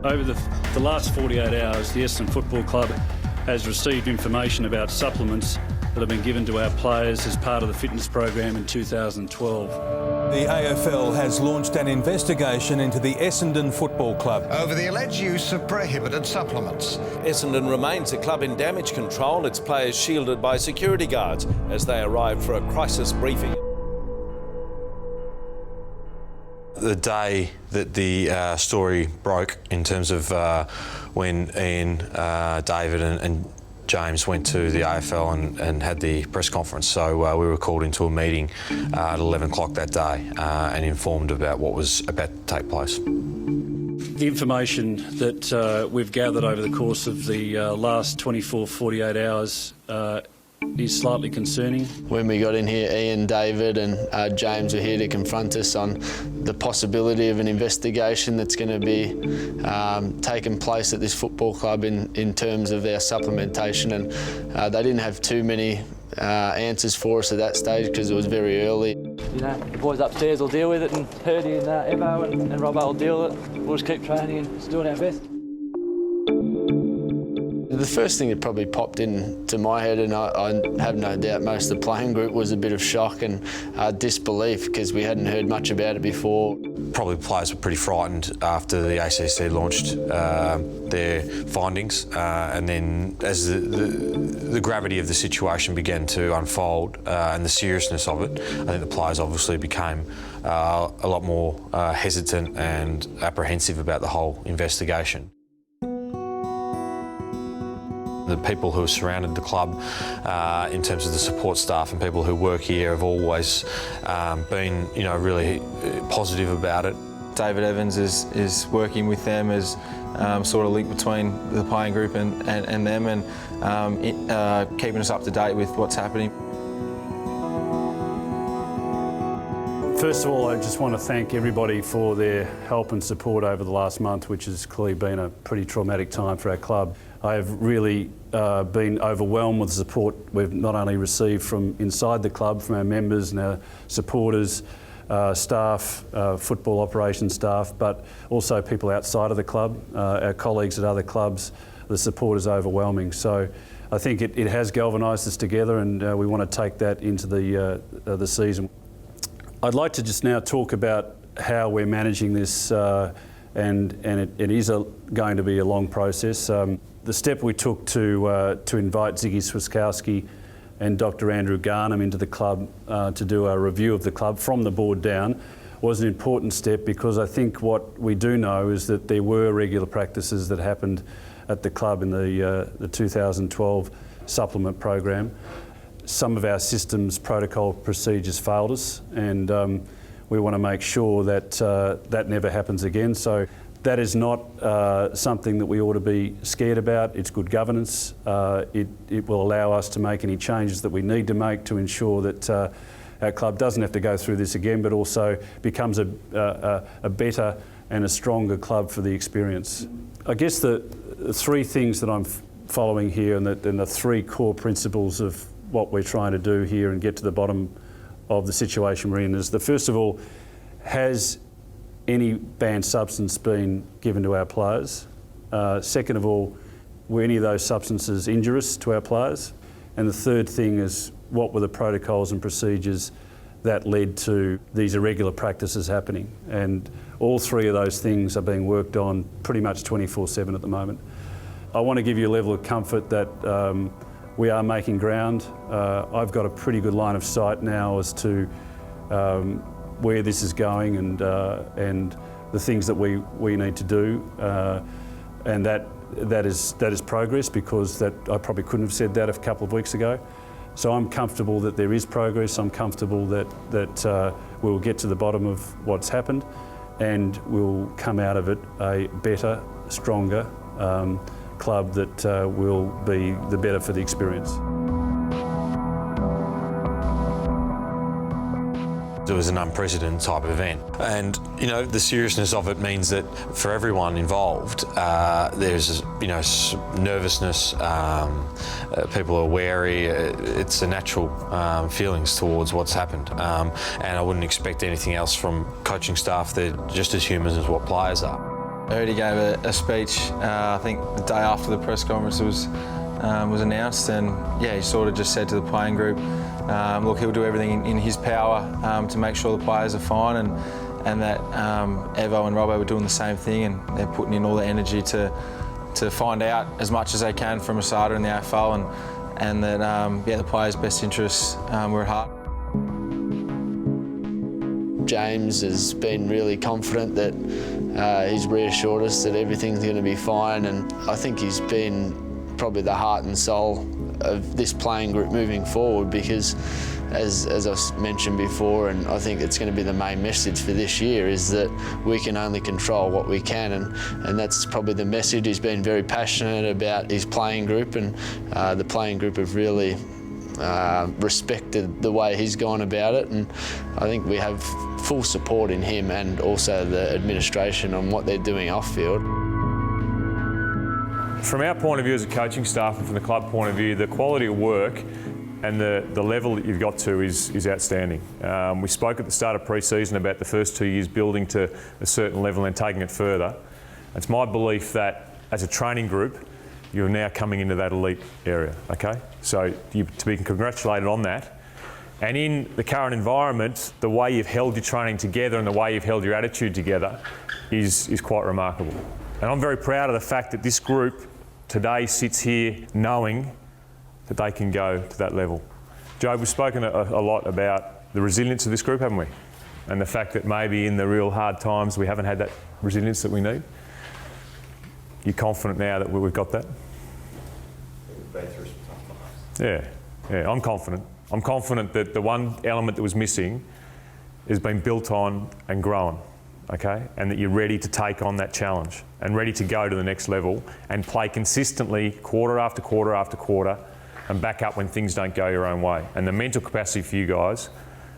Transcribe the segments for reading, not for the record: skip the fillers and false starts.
Over the last 48 hours, the Essendon Football Club has received information about supplements that have been given to our players as part of the fitness program in 2012. The AFL has launched an investigation into the Essendon Football Club over the alleged use of prohibited supplements. Essendon remains a club in damage control, its players shielded by security guards as they arrive for a crisis briefing. The day that the story broke in terms of when Ian, David and James went to the AFL and had the press conference. So we were called into a meeting at 11 o'clock that day and informed about what was about to take place. The information that we've gathered over the course of the last 48 hours is slightly concerning. When we got in here, Ian, David and James were here to confront us on the possibility of an investigation that's going to be taking place at this football club in terms of their supplementation, and they didn't have too many answers for us at that stage because it was very early. You know, the boys upstairs will deal with it, and Purdy and Evo and Robbo will deal with it. We'll just keep training and just doing our best. The first thing that probably popped into my head, and I have no doubt most of the playing group, was a bit of shock and disbelief because we hadn't heard much about it before. Probably players were pretty frightened after the ACC launched their findings, and then as the gravity of the situation began to unfold and the seriousness of it, I think the players obviously became a lot more hesitant and apprehensive about the whole investigation. The people who have surrounded the club in terms of the support staff and people who work here have always been, really positive about it. David Evans is working with them as sort of link between the playing group and them, and keeping us up to date with what's happening. First of all, I just want to thank everybody for their help and support over the last month, which has clearly been a pretty traumatic time for our club. I have really been overwhelmed with the support we've not only received from inside the club, from our members and our supporters, staff, football operations staff, but also people outside of the club, our colleagues at other clubs. The support is overwhelming. So I think it has galvanised us together, and we want to take that into the season. I'd like to just now talk about how we're managing this, and it is going to be a long process. The step we took to invite Ziggy Swiskowski and Dr. Andrew Garnham into the club to do a review of the club from the board down was an important step, because I think what we do know is that there were regular practices that happened at the club in the 2012 supplement program. Some of our systems, protocol, procedures failed us, and we want to make sure that that never happens again. So that is not something that we ought to be scared about. It's good governance. It will allow us to make any changes that we need to make to ensure that our club doesn't have to go through this again, but also becomes a better and a stronger club for the experience. I guess the three things that I'm following here, and the three core principles of what we're trying to do here and get to the bottom of the situation we're in, is the first of all, has any banned substance been given to our players? Second of all, were any of those substances injurious to our players? And the third thing is, what were the protocols and procedures that led to these irregular practices happening? And all three of those things are being worked on pretty much 24/7 at the moment. I want to give you a level of comfort that we are making ground. I've got a pretty good line of sight now as to where this is going and the things that we need to do, and that is progress, because I probably couldn't have said that a couple of weeks ago. So I'm comfortable that there is progress. I'm comfortable that we'll get to the bottom of what's happened, and we'll come out of it a better, stronger club that will be the better for the experience. It was an unprecedented type of event, and the seriousness of it means that for everyone involved, there's nervousness. People are wary. It's a natural feelings towards what's happened, and I wouldn't expect anything else from coaching staff. They're just as human as what players are. I heard he gave a speech, I think the day after the press conference was announced, and yeah, he sort of just said to the playing group, look, he'll do everything in his power to make sure the players are fine, and that Evo and Robbo were doing the same thing, and they're putting in all the energy to find out as much as they can from ASADA and the AFL, and that yeah, the players' best interests were at heart. James has been really confident that he's reassured us that everything's going to be fine, and I think he's been probably the heart and soul of this playing group moving forward, because as I mentioned before, and I think it's going to be the main message for this year, is that we can only control what we can, and that's probably the message. He's been very passionate about his playing group, and the playing group have really respected the way he's gone about it, and I think we have full support in him and also the administration on what they're doing off field. From our point of view as a coaching staff and from the club point of view, the quality of work and the level that you've got to is outstanding. We spoke at the start of pre-season about the first 2 years building to a certain level and taking it further. It's my belief that as a training group, you're now coming into that elite area, okay? So to be congratulated on that. And in the current environment, the way you've held your training together and the way you've held your attitude together is quite remarkable. And I'm very proud of the fact that this group today sits here knowing that they can go to that level. Joe, we've spoken a lot about the resilience of this group, haven't we? And the fact that maybe in the real hard times we haven't had that resilience that we need. You're confident now that we've got that? We've been through some tough times. Yeah, I'm confident. I'm confident that the one element that was missing has been built on and grown, okay? And that you're ready to take on that challenge and ready to go to the next level and play consistently quarter after quarter after quarter and back up when things don't go your own way. And the mental capacity for you guys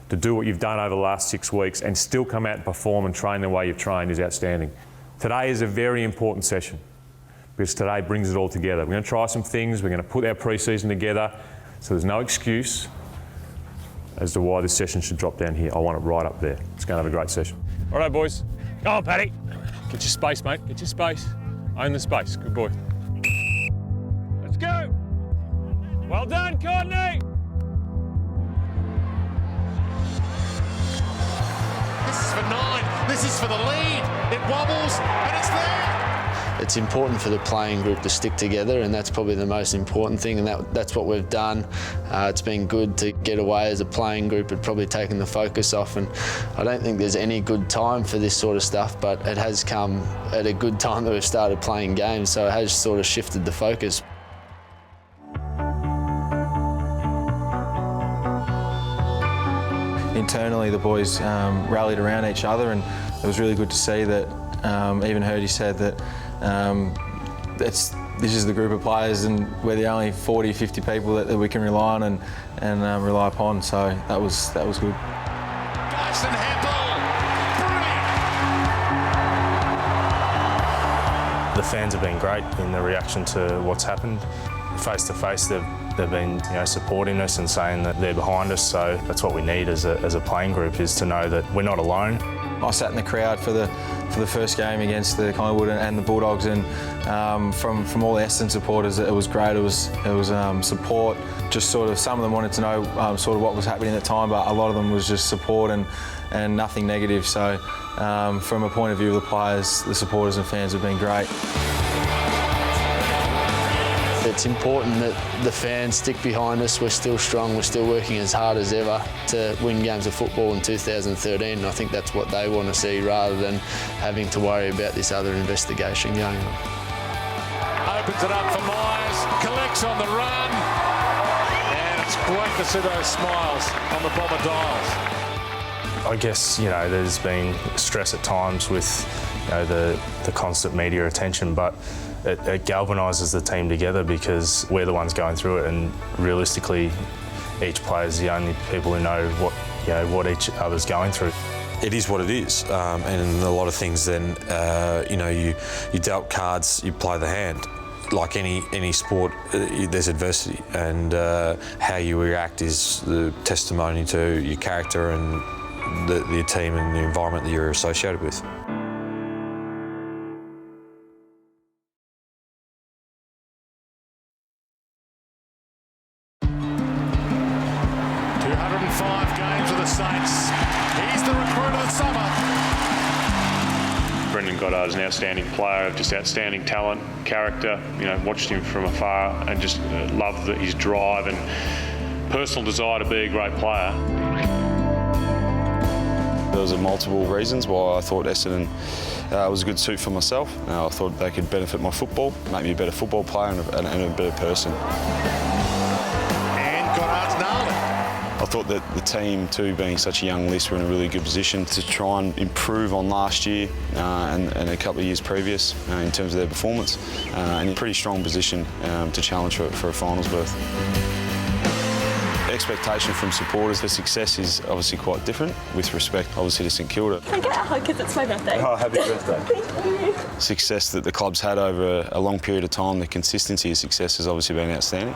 to do what you've done over the last 6 weeks and still come out and perform and train the way you've trained is outstanding. Today is a very important session because today brings it all together. We're going to try some things, we're going to put our pre-season together, so there's no excuse as to why this session should drop down here. I want it right up there. It's going to have a great session. All right, boys. Go on, Paddy. Get your space, mate. Get your space. Own the space. Good boy. Let's go. Well done, Courtney. This is for 9. This is for the lead. It wobbles, but it's there. It's important for the playing group to stick together, and that's probably the most important thing, and that's what we've done. It's been good to get away as a playing group. It probably taken the focus off, and I don't think there's any good time for this sort of stuff, but it has come at a good time that we've started playing games, so it has sort of shifted the focus. Internally, the boys rallied around each other, and it was really good to see that. Even Hurdy said that this is the group of players, and we're the only 40, 50 people that we can rely on and rely upon. So that was good. Dyson Hempel, brilliant! The fans have been great in the reaction to what's happened. Face to face, they've been supporting us and saying that they're behind us. So that's what we need as a playing group, is to know that we're not alone. I sat in the crowd for the first game against the Collingwood and the Bulldogs, and from all the Essendon supporters, it was great. It was support. Just sort of, some of them wanted to know sort of what was happening at the time, but a lot of them was just support and nothing negative. So from a point of view of the players, the supporters and fans have been great. It's important that the fans stick behind us. We're still strong, we're still working as hard as ever to win games of football in 2013, and I think that's what they want to see, rather than having to worry about this other investigation going on. Opens it up for Myers, collects on the run, and it's great to see those smiles on the Bomber Dials. I guess, there's been stress at times with, the constant media attention, but it galvanises the team together because we're the ones going through it, and realistically, each player is the only people who know what each other's going through. It is what it is, and in a lot of things, then you dealt cards, you play the hand. Like any sport, there's adversity, and how you react is the testimony to your character and your team and the environment that you're associated with. Goddard is an outstanding player, just outstanding talent, character. You know, watched him from afar and just loved his drive and personal desire to be a great player. There was multiple reasons why I thought Essendon was a good suit for myself. I thought they could benefit my football, make me a better football player and a better person. And Goddard's nailed it. I thought that the team, too, being such a young list, were in a really good position to try and improve on last year and a couple of years previous in terms of their performance, and in a pretty strong position to challenge for a finals berth. Expectation from supporters for success is obviously quite different, with respect obviously to St Kilda. Can I get a hug because it's my birthday? Oh, happy birthday. Thank you. Success that the club's had over a long period of time, the consistency of success has obviously been outstanding.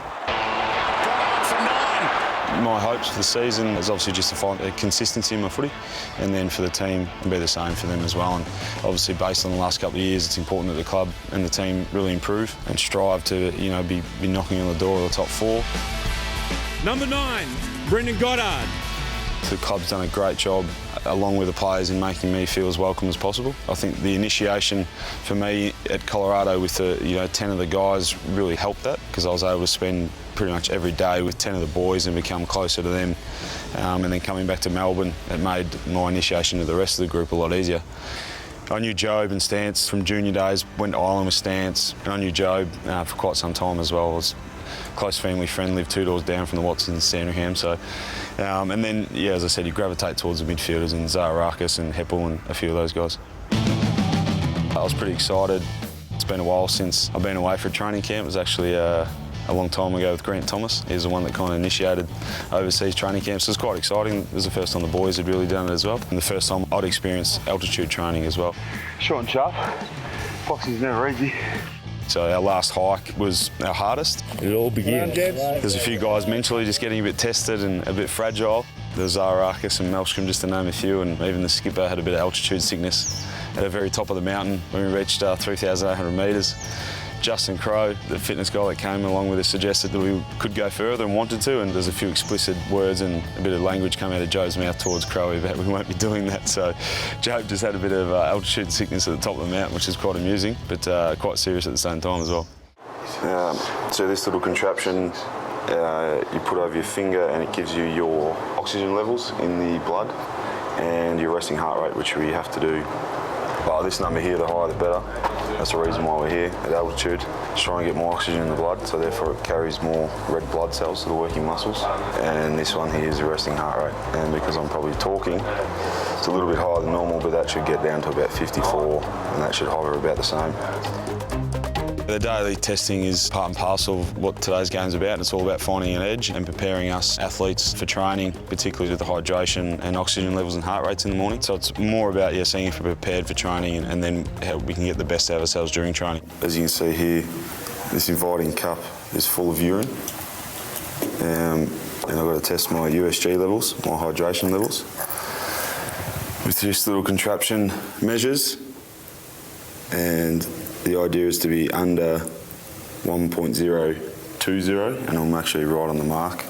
My hopes for the season is obviously just to find a consistency in my footy, and then for the team to be the same for them as well. And obviously, based on the last couple of years, it's important that the club and the team really improve and strive to, you know, be knocking on the door of the top 4. Number 9, Brendan Goddard. The club's done a great job, along with the players, in making me feel as welcome as possible. I think the initiation for me at Colorado with 10 of the guys really helped that, because I was able to spend pretty much every day with 10 of the boys and become closer to them. And then coming back to Melbourne, it made my initiation to the rest of the group a lot easier. I knew Job and Stance from junior days, went to Ireland with Stance, and I knew Job for quite some time as well. I was a close family friend, lived 2 doors down from the Watsons, Sandringham. So, and then, yeah, as I said, you gravitate towards the midfielders and Zaharakis and Heppel and a few of those guys. I was pretty excited. It's been a while since I've been away for a training camp. It was actually a long time ago with Grant Thomas. He's the one that kind of initiated overseas training camps. So it was quite exciting. It was the first time the boys had really done it as well, and the first time I'd experienced altitude training as well. Short and sharp. Boxing's never easy. So our last hike was our hardest. It all began. There's a few guys mentally just getting a bit tested and a bit fragile. There was Zaharakis and Melstrom, just to name a few, and even the skipper had a bit of altitude sickness at the very top of the mountain when we reached 3,800 metres. Justin Crowe, the fitness guy that came along with us, suggested that we could go further and wanted to, and there's a few explicit words and a bit of language come out of Joe's mouth towards Crowe about we won't be doing that. So Joe just had a bit of altitude sickness at the top of the mountain, which is quite amusing, but quite serious at the same time as well. So this little contraption you put over your finger, and it gives you your oxygen levels in the blood and your resting heart rate, which we have to do. But this number here, the higher the better. That's the reason why we're here at altitude. Just trying to get more oxygen in the blood, so therefore it carries more red blood cells to the working muscles. And this one here is the resting heart rate. And because I'm probably talking, it's a little bit higher than normal, but that should get down to about 54, and that should hover about the same. The daily testing is part and parcel of what today's game's about. It's all about finding an edge and preparing us athletes for training, particularly with the hydration and oxygen levels and heart rates in the morning. So it's more about seeing if we're prepared for training and then how we can get the best out of ourselves during training. As you can see here, this inviting cup is full of urine. And I've got to test my USG levels, my hydration levels. With this little contraption measures, and the idea is to be under 1.020, and I'm actually right on the mark.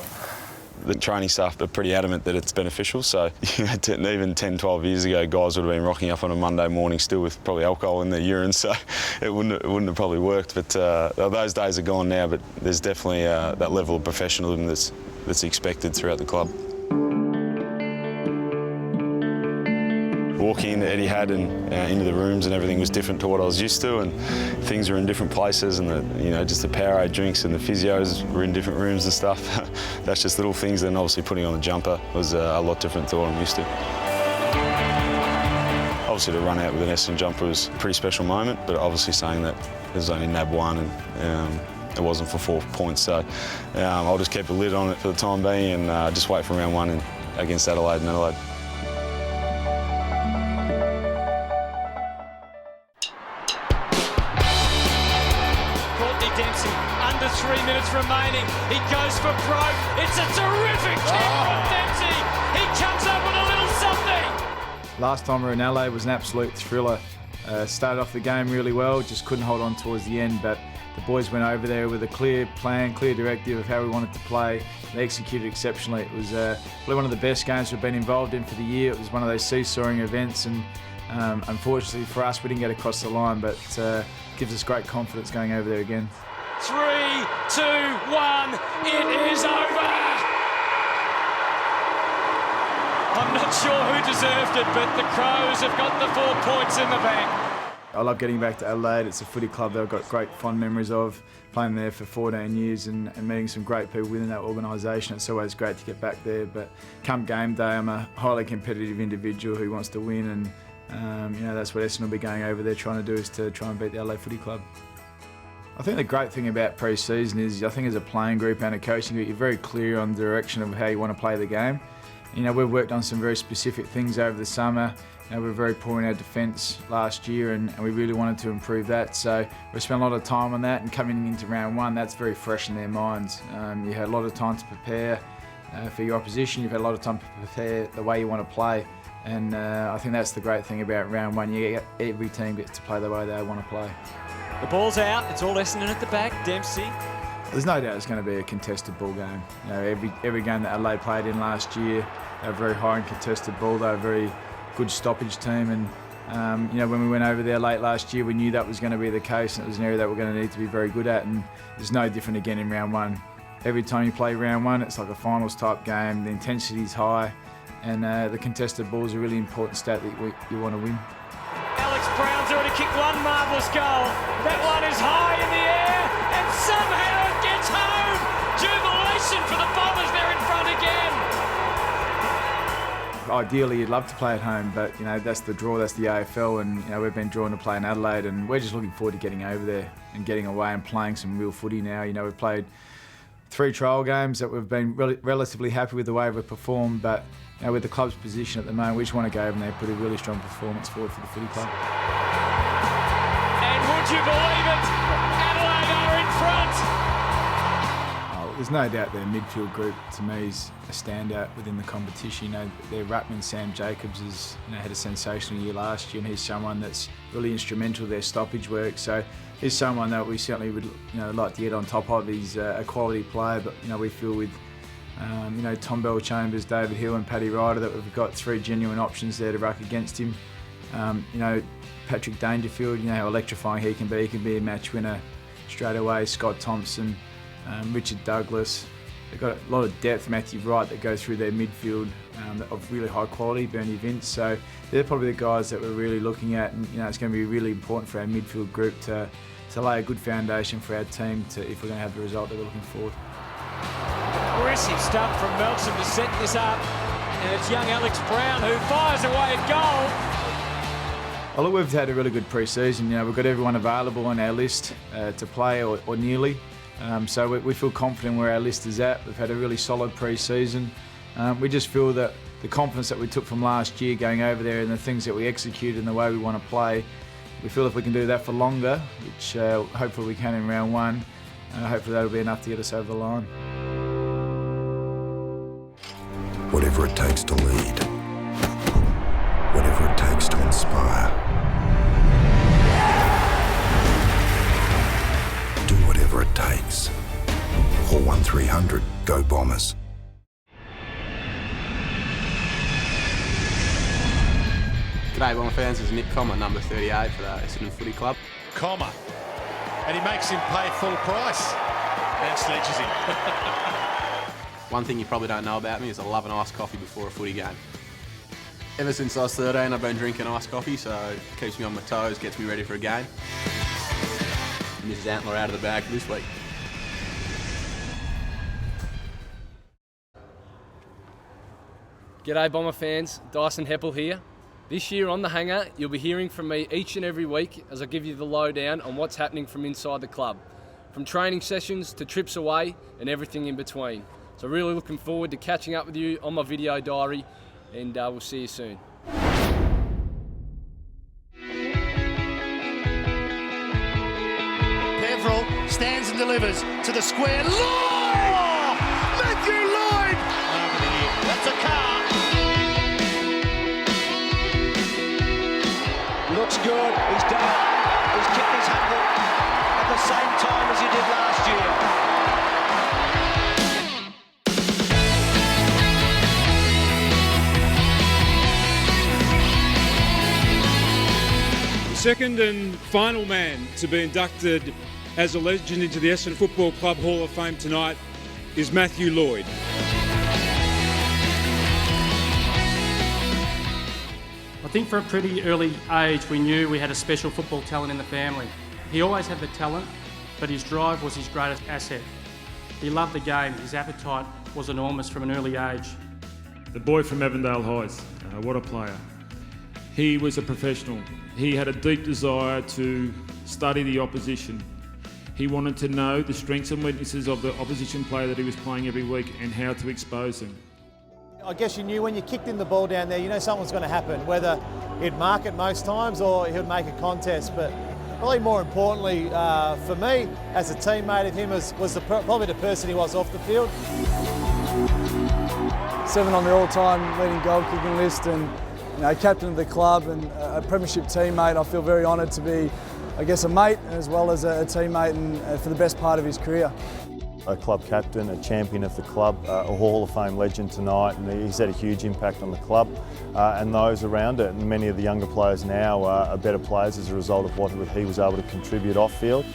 The training staff are pretty adamant that it's beneficial, so even 10, 12 years ago, guys would have been rocking up on a Monday morning still with probably alcohol in their urine, so it wouldn't have probably worked. But those days are gone now, but there's definitely that level of professionalism that's expected throughout the club. Walking into Etihad and into the rooms and everything was different to what I was used to, and things were in different places, and just the Powerade drinks and the physios were in different rooms and stuff. That's just little things. Then obviously putting on the jumper was a lot different to what I'm used to. Obviously to run out with an Essendon jumper was a pretty special moment, but obviously saying that there's only NAB 1 and it wasn't for 4 points, so I'll just keep a lid on it for the time being and just wait for round 1 against Adelaide and Adelaide. Under 3 minutes remaining. He goes for broke. It's a terrific kick from Dempsey. He comes up with a little something. Last time we were in LA was an absolute thriller. Started off the game really well, just couldn't hold on towards the end, but the boys went over there with a clear plan, clear directive of how we wanted to play. They executed exceptionally. It was probably one of the best games we've been involved in for the year. It was one of those seesawing events, and Unfortunately for us, we didn't get across the line, but gives us great confidence going over there again. 3, 2, 1, it is over! I'm not sure who deserved it, but the Crows have got the 4 points in the bank. I love getting back to Adelaide. It's a footy club that I've got great fond memories of, playing there for 14 years and meeting some great people within that organisation. It's always great to get back there, but come game day, I'm a highly competitive individual who wants to win, and you know, that's what Essendon will be going over there trying to do, is to try and beat the Adelaide Footy Club. I think the great thing about pre-season is, I think as a playing group and a coaching group, you're very clear on the direction of how you want to play the game. You know, we've worked on some very specific things over the summer. You know, we were very poor in our defence last year, and we really wanted to improve that. So we spent a lot of time on that, and coming into round one, that's very fresh in their minds. You had a lot of time to prepare for your opposition. You've had a lot of time to prepare the way you want to play, and I think that's the great thing about round one. Every team gets to play the way they want to play. The ball's out. It's all Essendon at the back. Dempsey. There's no doubt it's going to be a contested ball game. You know, every game that Adelaide played in last year, they were very high in contested ball. They were a very good stoppage team, and you know, when we went over there late last year, we knew that was going to be the case, and it was an area that we're going to need to be very good at. And it's no different again in round one. Every time you play round one, it's like a finals type game. The intensity is high, and the contested ball is a really important stat that you want to win. Alex Brown's already kicked one marvellous goal. That one is high in the air, and somehow it gets home. Jubilation for the Bombers, they're in front again. Ideally, you'd love to play at home, but you know, that's the draw, that's the AFL, and you know, we've been drawn to play in Adelaide, and we're just looking forward to getting over there and getting away and playing some real footy now. You know, we've played 3 trial games that we've been relatively happy with the way we've performed, but you know, with the club's position at the moment, we just want to go over there and put a really strong performance forward for the footy club. And would you believe it? Adelaide are in front. There's no doubt their midfield group, to me, is a standout within the competition. You know, their ruckman, Sam Jacobs, has had a sensational year last year, and he's someone that's really instrumental to their stoppage work. So he's someone that we certainly would like to get on top of. He's a quality player, but we feel with Tom Bell-Chambers, David Hill and Paddy Ryder that we've got 3 genuine options there to ruck against him. Patrick Dangerfield, how electrifying he can be. He can be a match winner straight away. Scott Thompson, Richard Douglas. They've got a lot of depth. Matthew Wright that goes through their midfield of really high quality. Bernie Vince. So they're probably the guys that we're really looking at, and it's going to be really important for our midfield group to lay a good foundation for our team if we're going to have the result that we're looking for. Aggressive stuff from Melksham to set this up, and it's young Alex Brown who fires away at goal. Well, look, we've had a really good pre-season. We've got everyone available on our list to play or nearly. So we feel confident where our list is at. We've had a really solid pre-season. We just feel that the confidence that we took from last year going over there and the things that we executed and the way we want to play, we feel if we can do that for longer, which hopefully we can in round one, hopefully that'll be enough to get us over the line. Whatever it takes to lead, whatever it takes to inspire, do whatever it takes. Call 1300 GO Bombers. G'day Bomber fans, this is Nick Comma, number 38 for the Essendon Footy Club. Comma, and he makes him pay full price and sledges him. One thing you probably don't know about me is I love an iced coffee before a footy game. Ever since I was 13 I've been drinking iced coffee, so it keeps me on my toes, gets me ready for a game. Mrs. Antler out of the bag for this week. G'day Bomber fans, Dyson Heppel here. This year on the Hangar, you'll be hearing from me each and every week as I give you the lowdown on what's happening from inside the club, from training sessions to trips away and everything in between. So really looking forward to catching up with you on my video diary, and we'll see you soon. Peveril stands and delivers to the square. Lloyd! Matthew Lloyd! That's a car. Looks good. He's done it. He's kicked his 100 at the same time as he did last year. second and final man to be inducted as a legend into the Essendon Football Club Hall of Fame tonight is Matthew Lloyd. I think for a pretty early age we knew we had a special football talent in the family. He always had the talent, but his drive was his greatest asset. He loved the game, his appetite was enormous from an early age. The boy from Avondale Heights, what a player. He was a professional. He had a deep desire to study the opposition. He wanted to know the strengths and weaknesses of the opposition player that he was playing every week and how to expose them. I guess you knew when you kicked in the ball down there, you know something's going to happen, whether he'd mark it most times or he'd make a contest. But probably more importantly for me, as a teammate of him, was probably the person he was off the field. 7 on the all-time leading goal kicking list, and captain of the club and a premiership teammate. I feel very honoured to be, I guess, a mate as well as a teammate and for the best part of his career. A club captain, a champion of the club, a Hall of Fame legend tonight, and he's had a huge impact on the club and those around it. And many of the younger players now are better players as a result of what he was able to contribute off-field.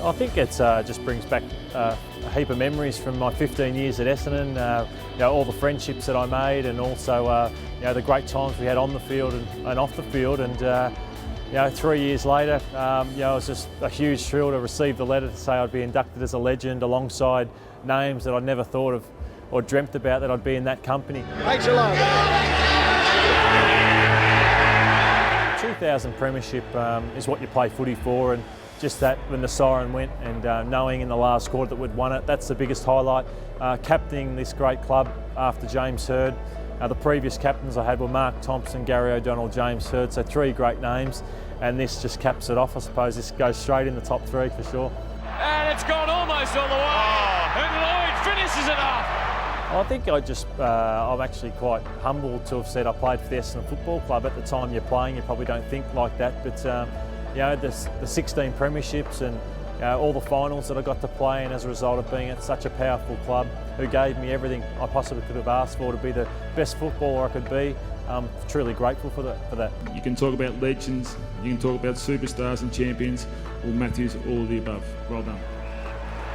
I think it just brings back a heap of memories from my 15 years at Essendon, all the friendships that I made, and also the great times we had on the field and off the field. And 3 years later, it was just a huge thrill to receive the letter to say I'd be inducted as a legend alongside names that I'd never thought of or dreamt about that I'd be in that company. 2000 premiership is what you play footy for, and just that when the siren went and knowing in the last quarter that we'd won it, that's the biggest highlight. Captaining this great club after James Hird. The previous captains I had were Mark Thompson, Gary O'Donnell, James Hird, so 3 great names, and this just caps it off. I suppose this goes straight in the top 3 for sure. And it's gone almost all the way, and Lloyd finishes it off. I think I'm actually quite humbled to have said I played for the Essendon Football Club. At the time you're playing, you probably don't think like that, but the 16 premierships and all the finals that I got to play in as a result of being at such a powerful club who gave me everything I possibly could have asked for to be the best footballer I could be. I'm truly grateful for that. You can talk about legends, you can talk about superstars and champions. Well, Matthew's all of the above. Well done.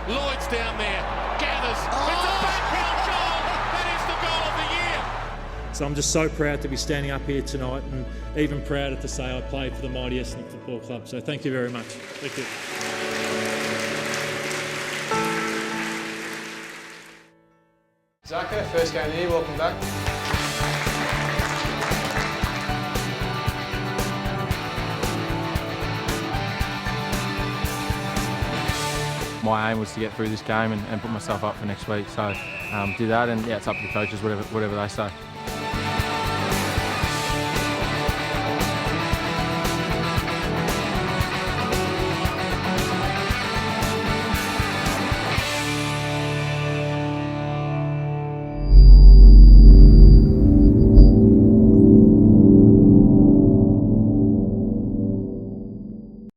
Lloyd's down there, gathers. It's a backhand goal. That is the goal of the year. So I'm just so proud to be standing up here tonight, and even prouder to say I played for the mighty Essendon Football Club. So thank you very much. Thank you. Zaka, first game of the year, welcome back. My aim was to get through this game and put myself up for next week, so do that, and it's up to the coaches, whatever they say.